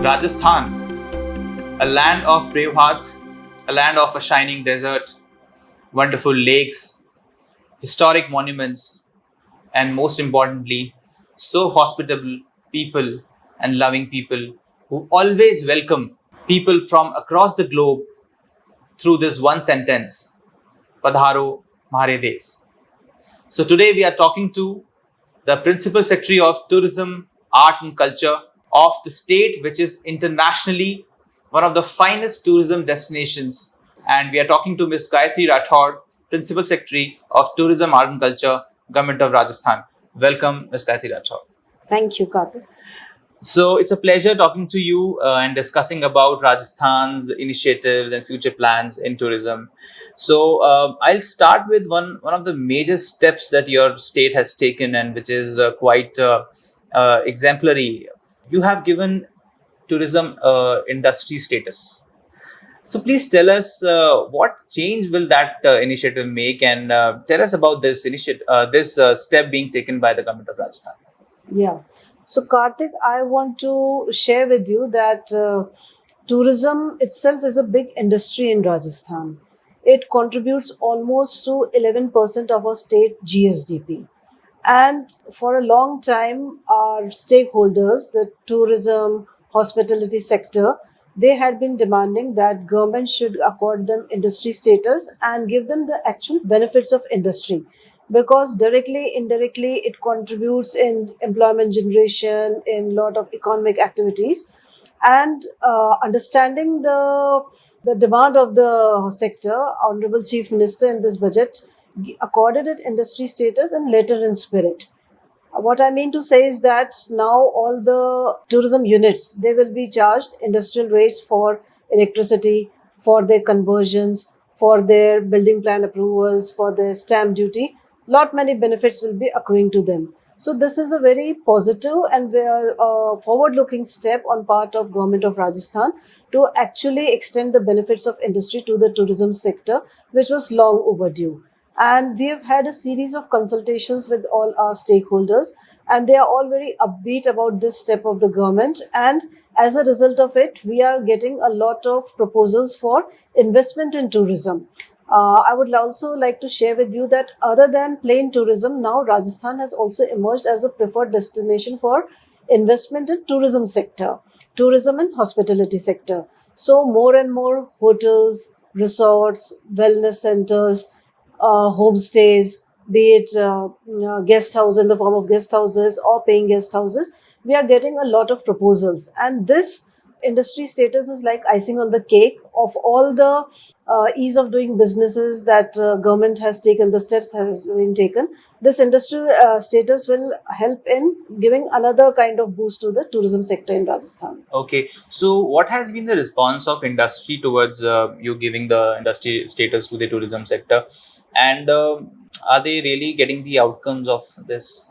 Rajasthan, a land of brave hearts, a land of a shining desert, wonderful lakes, historic monuments, and most importantly, so hospitable people and loving people who always welcome people from across the globe through this one sentence, Padharo Mhare Desh. So today we are talking to the Principal Secretary of Tourism, Art and Culture of the state, which is internationally one of the finest tourism destinations. And we are talking to Ms. Gayatri Rathod, Principal Secretary of Tourism, Art and Culture, Government of Rajasthan. Welcome, Ms. Gayatri Rathod. Thank you, Karthik. So it's a pleasure talking to you and discussing about Rajasthan's initiatives and future plans in tourism. So I'll start with one of the major steps that your state has taken, and which is quite exemplary. You have given tourism industry status. So please tell us what change will that initiative make, and tell us about this initiative, this step being taken by the government of Rajasthan. Yeah. So, Karthik, I want to share with you that tourism itself is a big industry in Rajasthan. It contributes almost to 11% of our state GSDP. And for a long time, our stakeholders, the tourism, hospitality sector, they had been demanding that government should accord them industry status and give them the actual benefits of industry, because directly indirectly it contributes in employment generation in lot of economic activities. And understanding the demand of the sector, honorable chief minister in this budget accorded it industry status and letter in spirit. What I mean to say is that now all the tourism units, they will be charged industrial rates for electricity, for their conversions, for their building plan approvals, for their stamp duty. Lot many benefits will be accruing to them. So this is a very positive and forward-looking step on part of government of Rajasthan to actually extend the benefits of industry to the tourism sector, which was long overdue. And we have had a series of consultations with all our stakeholders, and they are all very upbeat about this step of the government. And as a result of it, we are getting a lot of proposals for investment in tourism. I would also like to share with you that other than plain tourism, now Rajasthan has also emerged as a preferred destination for investment in tourism sector, tourism and hospitality sector. So more and more hotels, resorts, wellness centers, homestays, be it guest house in the form of guest houses or paying guest houses, we are getting a lot of proposals. And this industry status is like icing on the cake of all the ease of doing businesses that government has taken, the steps has been taken. This industry status will help in giving another kind of boost to the tourism sector in Rajasthan. Okay, so what has been the response of industry towards you giving the industry status to the tourism sector, and are they really getting the outcomes of this?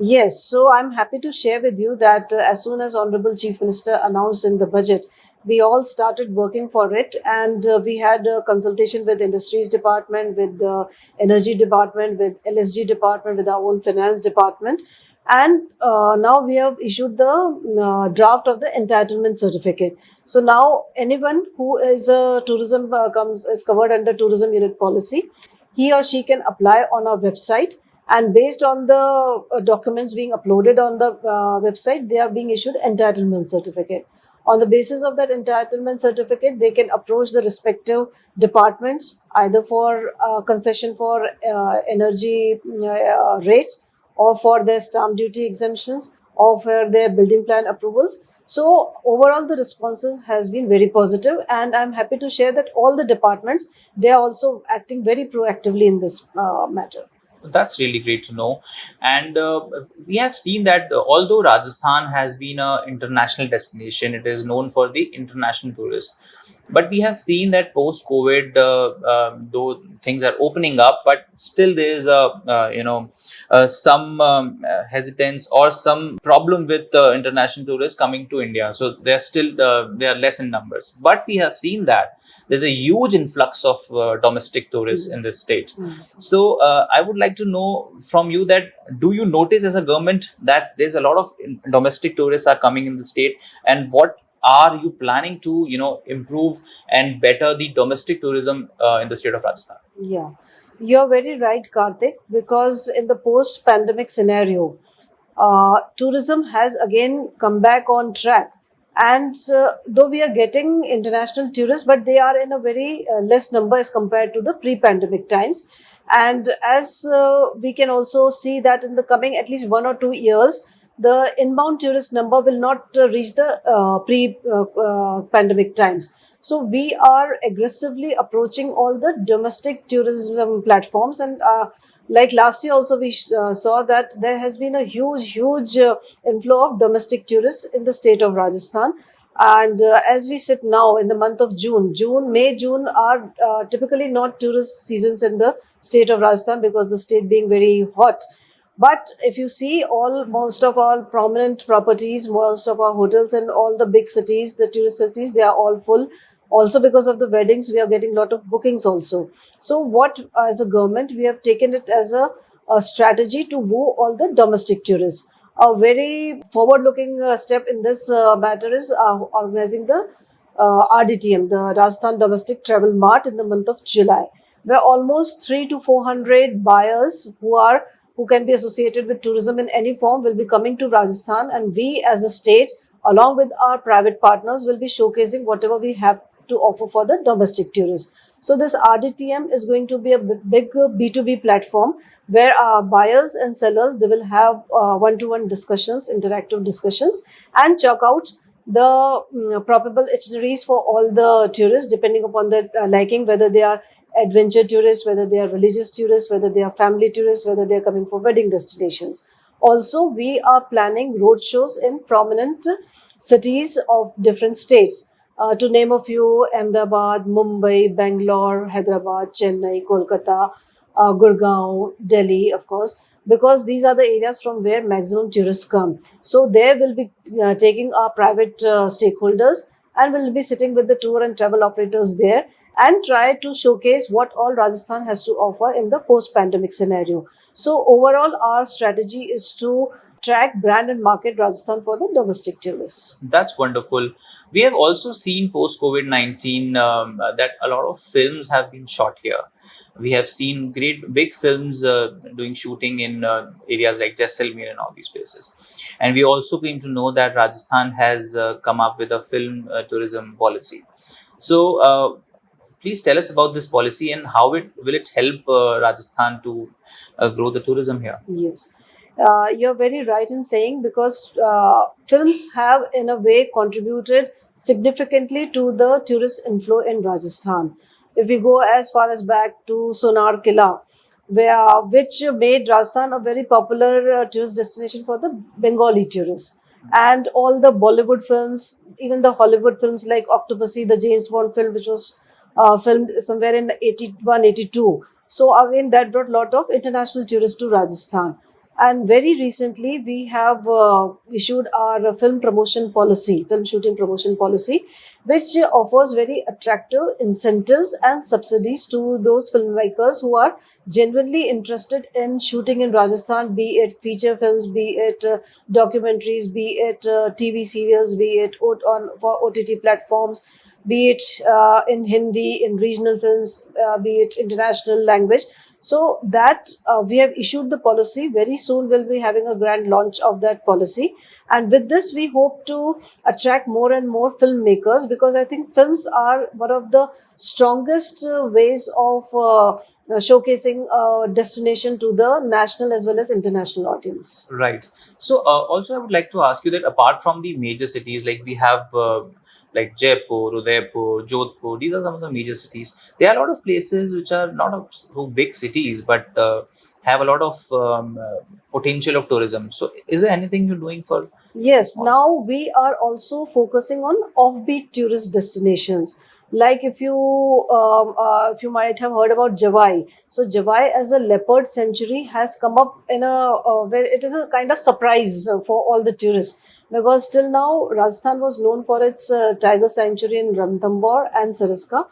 Yes, so I'm happy to share with you that as soon as Honorable Chief Minister announced in the budget, we all started working for it, and we had a consultation with Industries Department, with the Energy Department, with LSG Department, with our own Finance Department, and now we have issued the draft of the entitlement certificate. So now anyone who is a tourism comes is covered under tourism unit policy, he or she can apply on our website, and based on the documents being uploaded on the website, they are being issued entitlement certificate. On the basis of that entitlement certificate, they can approach the respective departments either for concession for energy rates, or for their stamp duty exemptions, or for their building plan approvals. So overall the response has been very positive, and I'm happy to share that all the departments, they are also acting very proactively in this matter. That's really great to know. And we have seen that although Rajasthan has been an international destination, it is known for the international tourists. But we have seen that post COVID, though things are opening up, but still there is a some hesitance or some problem with international tourists coming to India. So they are still they are less in numbers. But we have seen that there's a huge influx of domestic tourists in this state. So I would like to know from you that do you notice as a government that there's a lot of domestic tourists are coming in the state, and what are you planning to, improve and better the domestic tourism in the state of Rajasthan? Yeah, you're very right, Karthik, because in the post pandemic scenario, tourism has again come back on track. And though we are getting international tourists, but they are in a very less number as compared to the pre pandemic times. And as we can also see that in the coming at least 1 or 2 years, the inbound tourist number will not reach the pre pandemic times. So we are aggressively approaching all the domestic tourism platforms, and like last year also we saw that there has been a huge inflow of domestic tourists in the state of Rajasthan. And as we sit now in the month of June are typically not tourist seasons in the state of Rajasthan because the state being very hot. But if you see most of our prominent properties, most of our hotels and all the big cities, the tourist cities, they are all full. Also because of the weddings, we are getting a lot of bookings also. So what as a government, we have taken it as a strategy to woo all the domestic tourists. A very forward-looking step in this matter is organizing the RDTM, the Rajasthan Domestic Travel Mart, in the month of July, where almost 300 to 400 buyers who can be associated with tourism in any form will be coming to Rajasthan, and we as a state, along with our private partners, will be showcasing whatever we have to offer for the domestic tourists. So this RDTM is going to be a big B2B platform where our buyers and sellers, they will have one-to-one discussions, interactive discussions, and check out the probable itineraries for all the tourists depending upon their liking, whether they are adventure tourists, whether they are religious tourists, whether they are family tourists, whether they are coming for wedding destinations. Also, we are planning road shows in prominent cities of different states. To name a few: Ahmedabad, Mumbai, Bangalore, Hyderabad, Chennai, Kolkata, Gurgaon, Delhi, of course, because these are the areas from where maximum tourists come. So there will be taking our private stakeholders, and will be sitting with the tour and travel operators there and try to showcase what all Rajasthan has to offer in the post-pandemic scenario. So overall, our strategy is to track, brand and market Rajasthan for the domestic tourists. That's wonderful. We have also seen post COVID-19 that a lot of films have been shot here. We have seen great big films doing shooting in areas like Jaisalmer and all these places. And we also came to know that Rajasthan has come up with a film tourism policy. So, please tell us about this policy and how it will it help Rajasthan to grow the tourism here. Yes. You're very right in saying, because films have in a way contributed significantly to the tourist inflow in Rajasthan. If we go as far as back to Sonar Killa, which made Rajasthan a very popular tourist destination for the Bengali tourists. And all the Bollywood films, even the Hollywood films like Octopussy, the James Bond film, which was filmed somewhere in 81, 82. So again, that brought a lot of international tourists to Rajasthan. And very recently, we have issued our film promotion policy, film shooting promotion policy, which offers very attractive incentives and subsidies to those filmmakers who are genuinely interested in shooting in Rajasthan, be it feature films, be it documentaries, be it TV serials, be it for OTT platforms, be it in Hindi, in regional films, be it international language. So that we have issued the policy. Very soon we'll be having a grand launch of that policy. And with this, we hope to attract more and more filmmakers, because I think films are one of the strongest ways of showcasing a destination to the national as well as international audience. Right. So, also, I would like to ask you that apart from the major cities, like we have like Jaipur, Udaipur, Jodhpur, these are some of the major cities. There are a lot of places which are not of so big cities, but have a lot of potential of tourism. So, is there anything you're doing for? Yes, now we are also focusing on offbeat tourist destinations. Like if you might have heard about Javai. So Javai as a leopard sanctuary has come up in a where it is a kind of surprise for all the tourists, because till now Rajasthan was known for its tiger sanctuary in Ranthambore and Saraska,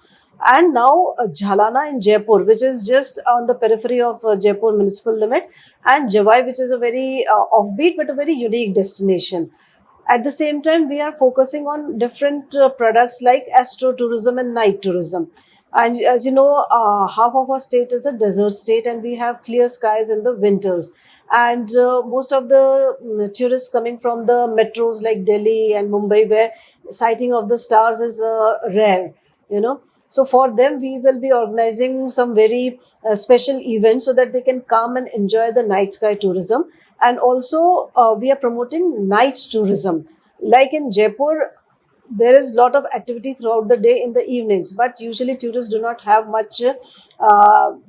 and now Jhalana in Jaipur, which is just on the periphery of Jaipur municipal limit, and Javai, which is a very offbeat but a very unique destination. At the same time, we are focusing on different products like astrotourism and night tourism. And as you know, half of our state is a desert state, and we have clear skies in the winters. And most of the tourists coming from the metros like Delhi and Mumbai, where sighting of the stars is rare, you know. So for them, we will be organizing some very special events so that they can come and enjoy the night sky tourism. And also, we are promoting night tourism. Like in Jaipur, there is lot of activity throughout the day in the evenings, but usually tourists do not have much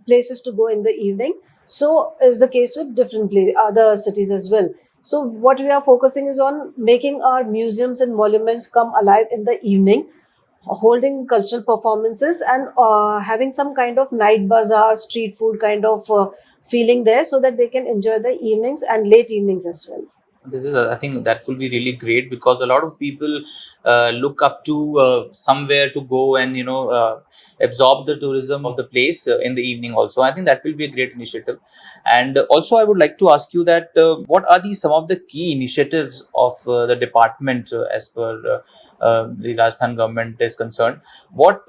places to go in the evening. So is the case with different other cities as well. So what we are focusing is on making our museums and monuments come alive in the evening, holding cultural performances, and having some kind of night bazaar, street food kind of feeling there, so that they can enjoy the evenings and late evenings as well. This is I think that will be really great, because a lot of people look up to somewhere to go and absorb the tourism of the place in the evening also. I think that will be a great initiative. And also I would like to ask you that what are some of the key initiatives of the department as per the Rajasthan government is concerned? What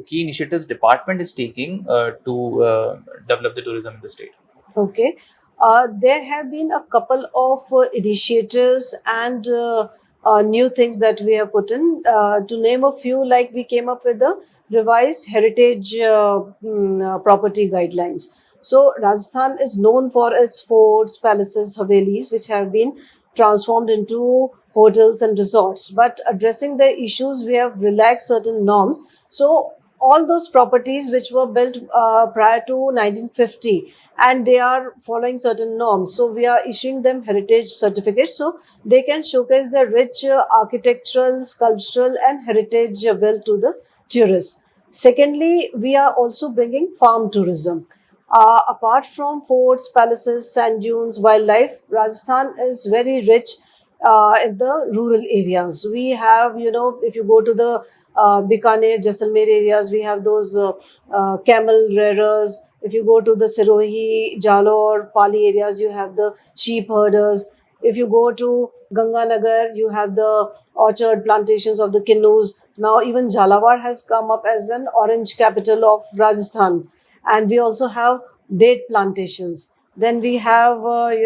key initiatives department is taking to develop the tourism in the state? Okay. There have been a couple of initiatives and new things that we have put in. To name a few, like we came up with the revised heritage property guidelines. So Rajasthan is known for its forts, palaces, havelis, which have been transformed into hotels and resorts. But addressing the issues, we have relaxed certain norms. So all those properties which were built prior to 1950, and they are following certain norms, so we are issuing them heritage certificates, so they can showcase their rich architectural, sculptural and heritage wealth to the tourists. Secondly, we are also bringing farm tourism. Apart from forts, palaces, sand dunes, wildlife, Rajasthan is very rich in the rural areas. We have, if you go to the Bikaner, Jaisalmer areas, we have those camel rearers. If you go to the Sirohi, Jalore, Pali areas, you have the sheep herders. If you go to Ganganagar, you have the orchard plantations of the Kinnus. Now even Jhalawar has come up as an orange capital of Rajasthan. And we also have date plantations. Then we have, a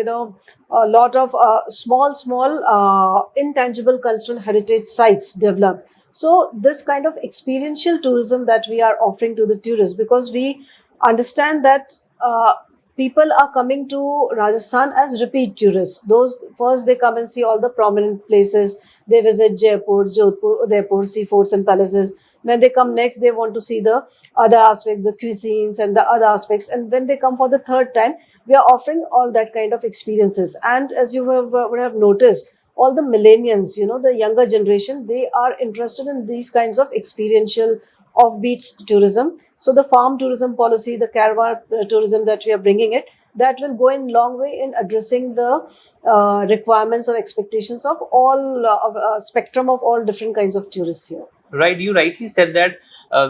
lot of small, intangible cultural heritage sites developed. So this kind of experiential tourism that we are offering to the tourists, because we understand that people are coming to Rajasthan as repeat tourists. Those first they come and see all the prominent places. They visit Jaipur, Jodhpur, Udaipur, see forts and palaces. When they come next, they want to see the other aspects, the cuisines and the other aspects. And when they come for the third time, we are offering all that kind of experiences. And as you would have noticed, all the millennials, the younger generation, they are interested in these kinds of experiential offbeat tourism. So the farm tourism policy, the caravan tourism that we are bringing it, that will go in long way in addressing the requirements or expectations of all spectrum of all different kinds of tourists here. Right, you rightly said that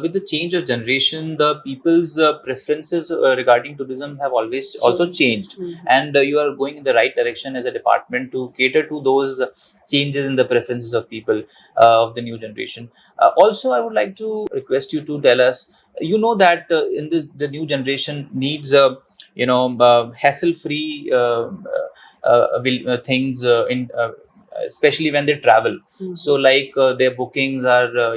with the change of generation, the people's preferences regarding tourism have always also changed, and you are going in the right direction as a department to cater to those changes in the preferences of people of the new generation. Also, I would like to request you to tell us. You know that in the new generation needs hassle-free things in. Especially when they travel, so like their bookings are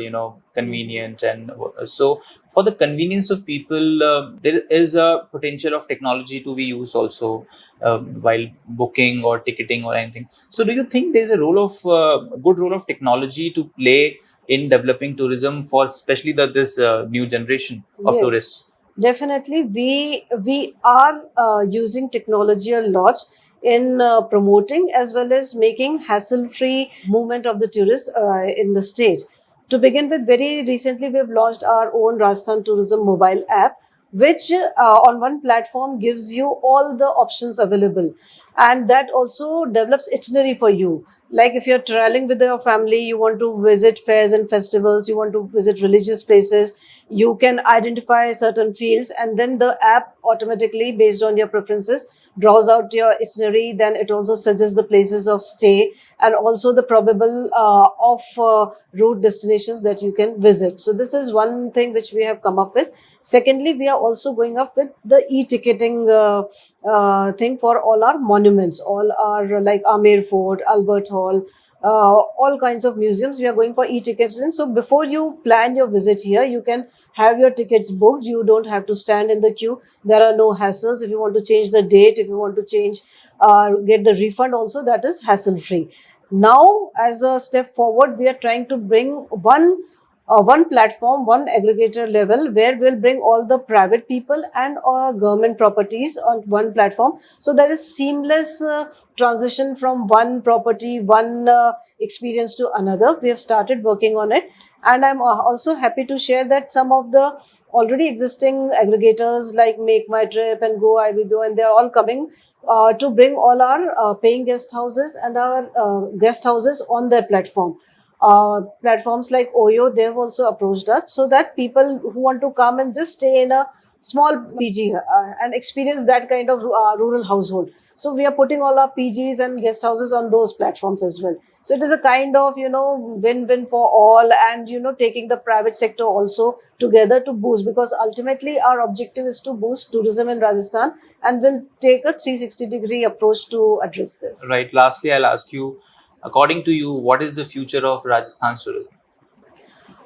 convenient, and so for the convenience of people, there is a potential of technology to be used also while booking or ticketing or anything. So do you think there is a good role of technology to play in developing tourism for especially this new generation of Yes. tourists? Definitely, we are using technology a lot in promoting as well as making hassle-free movement of the tourists in the state. To begin with, very recently we have launched our own Rajasthan Tourism mobile app, which on one platform gives you all the options available, and that also develops itinerary for you. Like if you're traveling with your family, you want to visit fairs and festivals, you want to visit religious places, you can identify certain fields, and then the app automatically, based on your preferences, draws out your itinerary. Then it also suggests the places of stay and also the probable off route destinations that you can visit. So this is one thing which we have come up with. Secondly, we are also going up with the e-ticketing thing for all our monuments, all our like Amer Fort, Albert Hall, all kinds of museums. We are going for e-ticketing. So before you plan your visit here, you can have your tickets booked. You don't have to stand in the queue. There are no hassles. If you want to change the date, if you want to change, get the refund also, that is hassle free. Now, as a step forward, we are trying to bring one platform, one aggregator level, where we'll bring all the private people and government properties on one platform. So there is seamless transition from one property, one experience to another. We have started working on it. And I'm also happy to share that some of the already existing aggregators like Make My Trip and Go I Will Go, and they're all coming to bring all our paying guest houses and our guest houses on their platform. Platforms like Oyo, they've also approached us, so that people who want to come and just stay in a small PG and experience that kind of rural household. So we are putting all our PGs and guest houses on those platforms as well. So it is a kind of, win-win for all, and, taking the private sector also together to boost, because ultimately our objective is to boost tourism in Rajasthan, and we'll take a 360-degree approach to address this. Right. Lastly, I'll ask you, according to you, what is the future of Rajasthan's tourism?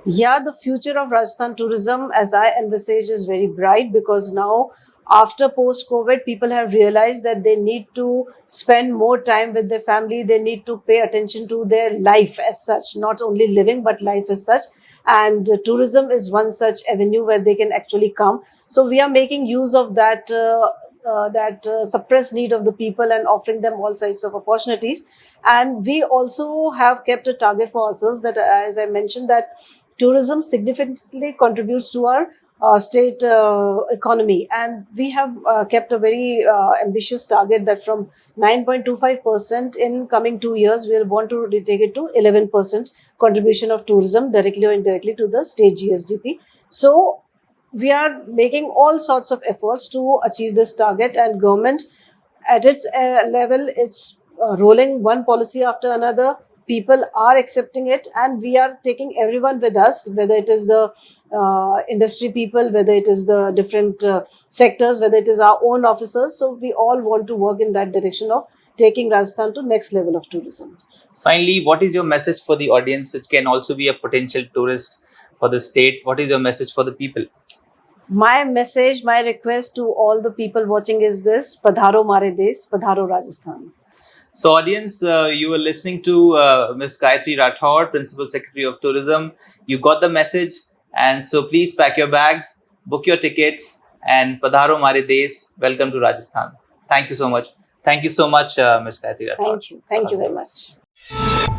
Yeah, the future of Rajasthan tourism, as I envisage, is very bright, because now, after post COVID, people have realized that they need to spend more time with their family. They need to pay attention to their life as such, not only living, but life as such. And tourism is one such avenue where they can actually come. So we are making use of that. Suppressed need of the people, and offering them all sides of opportunities. And we also have kept a target for ourselves that, as I mentioned, that tourism significantly contributes to our state economy, and we have kept a very ambitious target that from 9.25% in coming 2 years, we'll want to take it to 11% contribution of tourism, directly or indirectly, to the state GSDP. So we are making all sorts of efforts to achieve this target, and government at its level, it's rolling one policy after another. People are accepting it, and we are taking everyone with us, whether it is the industry people, whether it is the different sectors, whether it is our own officers. So we all want to work in that direction of taking Rajasthan to next level of tourism. Finally, what is your message for the audience, which can also be a potential tourist for the state? What is your message for the people? My message, my request to all the people watching is this: Padharo Mare Desh, Padharo Rajasthan. So, audience, you were listening to Ms. Gayatri Rathod, Principal Secretary of Tourism. You got the message, and so please pack your bags, book your tickets, and Padharo Mare Desh. Welcome to Rajasthan. Thank you so much. Thank you so much, Ms. Gayatri Rathod. Thank you. Thank you very much.